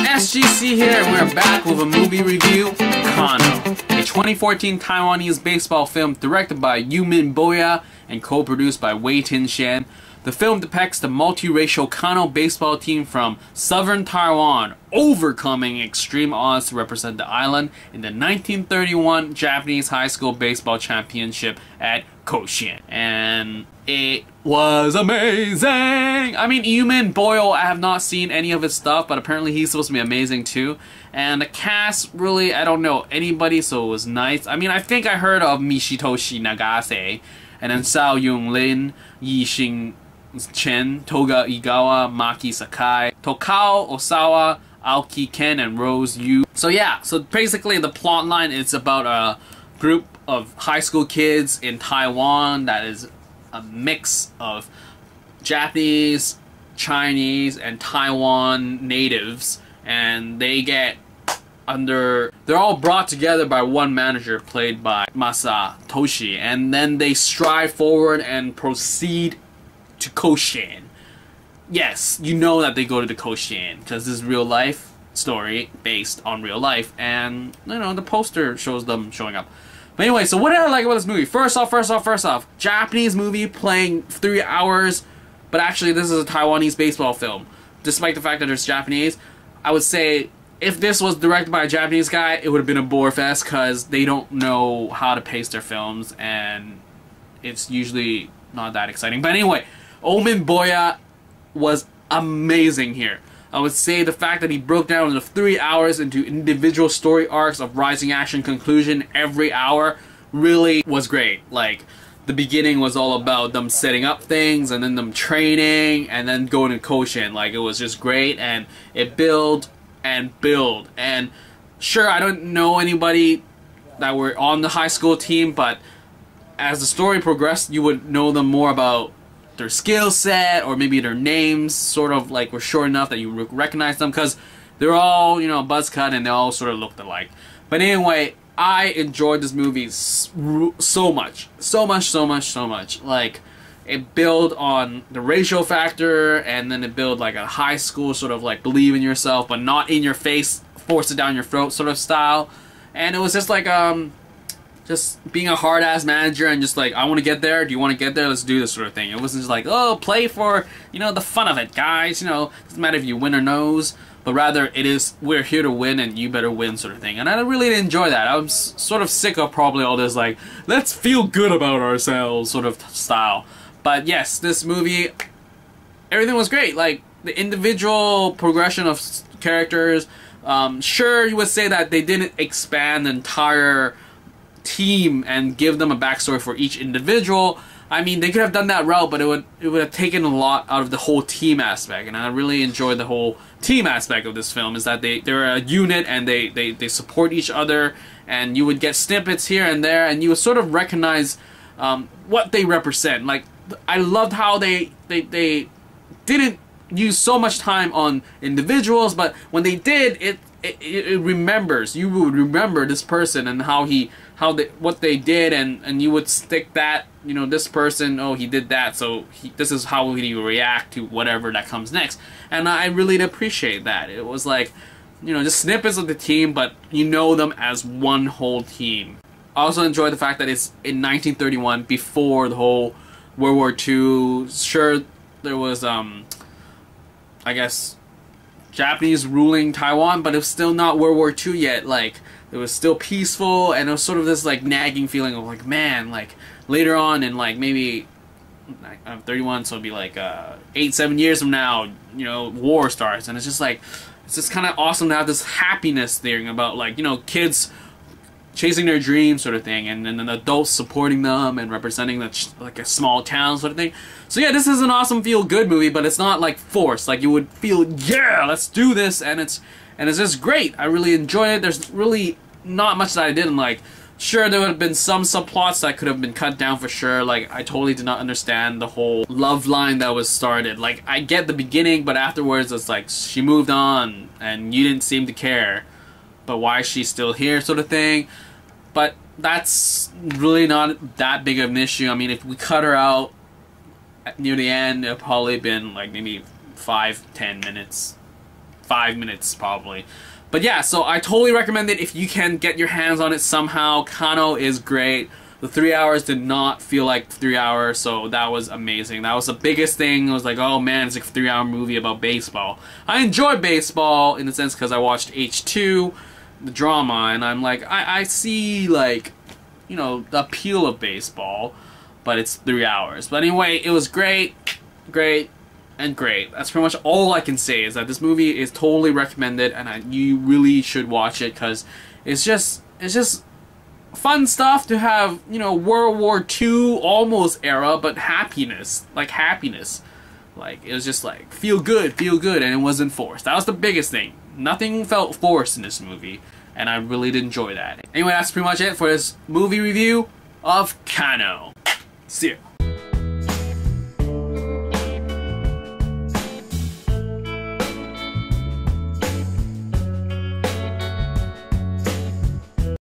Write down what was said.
SGC here, and we're back with a movie review, Kano, a 2014 Taiwanese baseball film directed by Umin Boya and co-produced by Wei Te-Sheng. The film depicts the multiracial Kano baseball team from southern Taiwan overcoming extreme odds to represent the island in the 1931 Japanese high school baseball championship at Koshien. And it was amazing! I mean, Umin Boya, I have not seen any of his stuff, but apparently he's supposed to be amazing too. And the cast, really, I don't know anybody, so it was nice. I mean, I think I heard of Masatoshi Nagase, and then Sao Yung-lin, Yi Chen, Toga Igawa, Maki Sakai, Tokao Osawa, Aoki Ken, and Rose Yu. So yeah, so basically the plot line is about a group of high school kids in Taiwan that is a mix of Japanese, Chinese, and Taiwan natives, and they get they're all brought together by one manager played by Masatoshi, and then they strive forward and proceed to Koshien. Yes, you know that they go to the Koshien because this is real life story based on real life, and you know the poster shows them showing up. But anyway, so what did I like about this movie? First off, Japanese movie playing 3 hours, but actually this is a Taiwanese baseball film. Despite the fact that it's Japanese, I would say if this was directed by a Japanese guy, it would have been a bore fest because they don't know how to pace their films, and it's usually not that exciting. But anyway, Umin Boya was amazing here. I would say the fact that he broke down the 3 hours into individual story arcs of rising action conclusion every hour really was great. Like, the beginning was all about them setting up things, and then them training, and then going to Koshien. Like, it was just great, and it built and build. And sure, I don't know anybody that were on the high school team, but as the story progressed, you would know them more about their skill set, or maybe their names sort of like were short enough that you recognize them, because they're all, you know, buzz cut and they all sort of looked alike. But anyway, I enjoyed this movie so much. Like, it built on the racial factor, and then it built like a high school sort of like believe in yourself but not in your face, force it down your throat sort of style. And it was just like just being a hard-ass manager and just like, I want to get there, do you want to get there, let's do this sort of thing. It wasn't just like, oh, play for, you know, the fun of it, guys, you know, doesn't matter if you win or lose, but rather it is, we're here to win and you better win sort of thing. And I really enjoy that. I'm sort of sick of probably all this like, let's feel good about ourselves sort of style. But yes, this movie, everything was great. Like, the individual progression of characters, sure, you would say that they didn't expand the entire team and give them a backstory for each individual. I mean, they could have done that route, but it would have taken a lot out of the whole team aspect. And I really enjoyed the whole team aspect of this film, is that they're a unit and they support each other, and you would get snippets here and there, and you would sort of recognize what they represent. Like, I loved how they didn't use so much time on individuals, but when they did, it remembers. You would remember this person and what they did, and you would stick that, you know, this person, oh, he did that, so this is how he would react to whatever that comes next. And I really appreciate that. It was like, you know, just snippets of the team, but you know them as one whole team. I also enjoy the fact that it's in 1931, before the whole World War II. Sure, there was, I guess, Japanese ruling Taiwan, but it was still not World War II yet. Like, it was still peaceful, and it was sort of this like nagging feeling of like, man, like later on in like maybe I'm 31, so it'd be like 8-7 years from now, you know, war starts, and it's just like, it's just kind of awesome to have this happiness thing about, like, you know, kids chasing their dreams sort of thing, and then adults supporting them and representing like a small town sort of thing. So yeah, this is an awesome feel-good movie, but it's not like forced. Like, you would feel, yeah, let's do this, and it's just great. I really enjoyed it. There's really not much that I didn't like. Sure, there would have been some subplots that could have been cut down for sure. Like, I totally did not understand the whole love line that was started. Like, I get the beginning, but afterwards it's like, she moved on, and you didn't seem to care. But why is she still here sort of thing? But that's really not that big of an issue. I mean, if we cut her out near the end, it would probably been like maybe 5-10 minutes 5 minutes probably. But yeah, so I totally recommend it if you can get your hands on it somehow. Kano is great. The 3 hours did not feel like 3 hours, so that was amazing. That was the biggest thing. I was like, oh man, it's like a 3-hour movie about baseball. I enjoy baseball in the sense because I watched H2, the drama, and I'm like, I see, like, you know, the appeal of baseball, but it's 3 hours. But anyway, it was great, great, and great. That's pretty much all I can say, is that this movie is totally recommended, and you really should watch it, because it's just fun stuff to have, you know, World War II almost era, but happiness. Like, it was just like, feel good, and it wasn't forced. That was the biggest thing. Nothing felt forced in this movie, and I really did enjoy that. Anyway, that's pretty much it for this movie review of Kano. See ya.